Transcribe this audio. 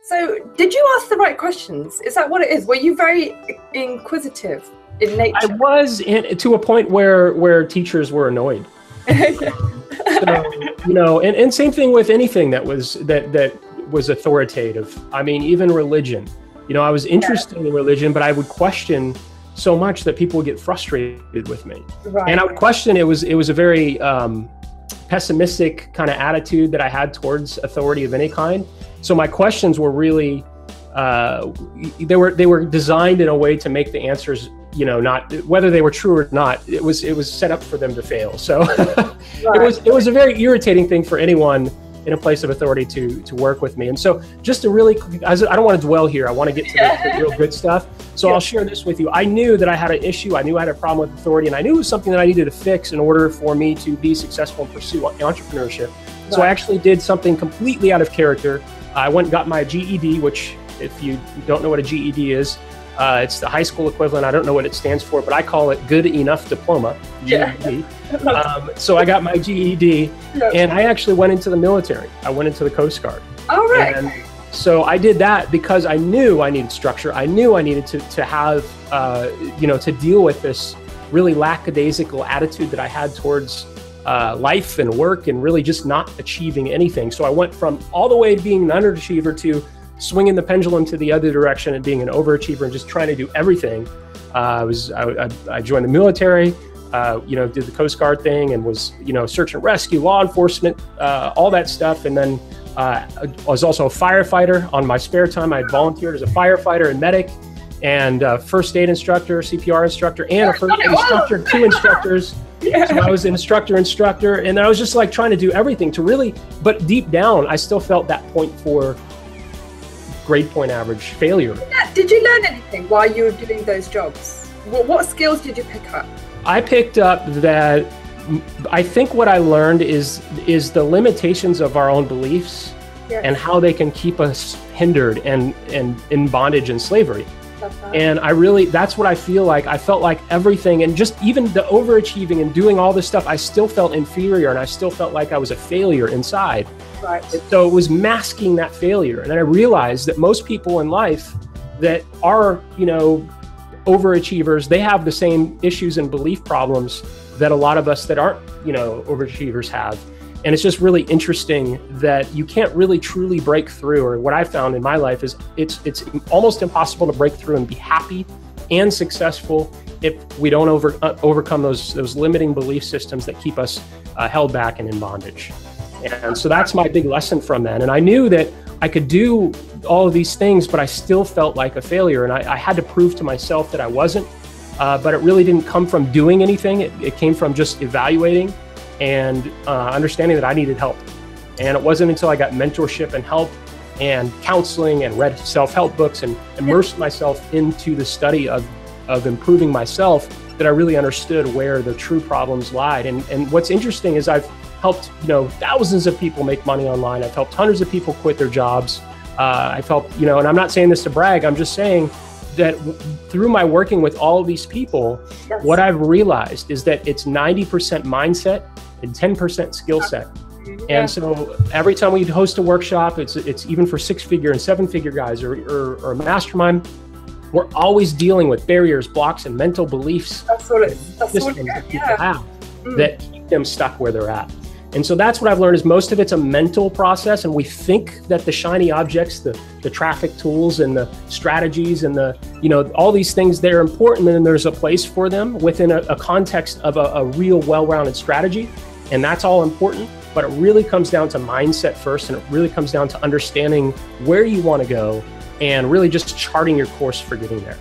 So did you ask the right questions? Is that what it is? Were you very inquisitive in nature? I was to a point where teachers were annoyed. So, you know, and same thing with anything that was authoritative. I mean, even religion. You know, I was interested in religion, but I would question so much that people would get frustrated with me. Right. And I would question, it was a very pessimistic kind of attitude that I had towards authority of any kind. So my questions were really, they were designed in a way to make the answers, you know, not whether they were true or not. It was set up for them to fail. So it was a very irritating thing for anyone in a place of authority to work with me. And so just to really, I don't want to dwell here. I want to get to the real good stuff. So I'll share this with you. I knew that I had an issue. I knew I had a problem with authority, and I knew it was something that I needed to fix in order for me to be successful and pursue entrepreneurship. Right. So I actually did something completely out of character. I went and got my GED, which if you don't know what a GED is, it's the high school equivalent. I don't know what it stands for, but I call it Good Enough Diploma, GED. So I got my GED, and I actually went into the military. I went into the Coast Guard. All right. And so I did that because I knew I needed structure. I knew I needed to have, you know, to deal with this really lackadaisical attitude that I had towards life and work and really just not achieving anything. So I went from all the way being an underachiever to swinging the pendulum to the other direction and being an overachiever and just trying to do everything. I joined the military, you know, did the Coast Guard thing and was, you know, search and rescue, law enforcement, all that stuff. And then I was also a firefighter. On my spare time, I volunteered as a firefighter and medic and first aid instructor, CPR instructor, and a first aid instructor, 2 instructors. So I was an instructor, and I was just like trying to do everything to really, but deep down, I still felt that 0.4 grade point average failure. Did you learn anything while you were doing those jobs? What skills did you pick up? I picked up that I think what I learned is the limitations of our own beliefs and how they can keep us hindered and in bondage and slavery. And that's what I feel like. I felt like everything, and just even the overachieving and doing all this stuff, I still felt inferior and I still felt like I was a failure inside. Right. So it was masking that failure. And then I realized that most people in life that are, you know, overachievers, they have the same issues and belief problems that a lot of us that aren't, you know, overachievers have. And it's just really interesting that you can't really truly break through, or what I found in my life is it's almost impossible to break through and be happy and successful if we don't overcome those limiting belief systems that keep us held back and in bondage. And so that's my big lesson from that. And I knew that I could do all of these things, but I still felt like a failure. And I had to prove to myself that I wasn't, but it really didn't come from doing anything. It came from just evaluating and understanding that I needed help. And it wasn't until I got mentorship and help and counseling and read self-help books and immersed myself into the study of improving myself that I really understood where the true problems lied. And what's interesting is I've helped, you know, thousands of people make money online. I've helped hundreds of people quit their jobs. I've helped, you know, and I'm not saying this to brag, I'm just saying that through my working with all of these people, what I've realized is that it's 90% mindset and 10% skill set. And so every time we host a workshop, it's even for 6-figure and 7-figure guys or a mastermind, we're always dealing with barriers, blocks, and mental beliefs that people have that keep them stuck where they're at. And so that's what I've learned is most of it's a mental process. And we think that the shiny objects, the traffic tools and the strategies and the, you know, all these things, they're important and there's a place for them within a context of a real well-rounded strategy. And that's all important, but it really comes down to mindset first. And it really comes down to understanding where you want to go and really just charting your course for getting there.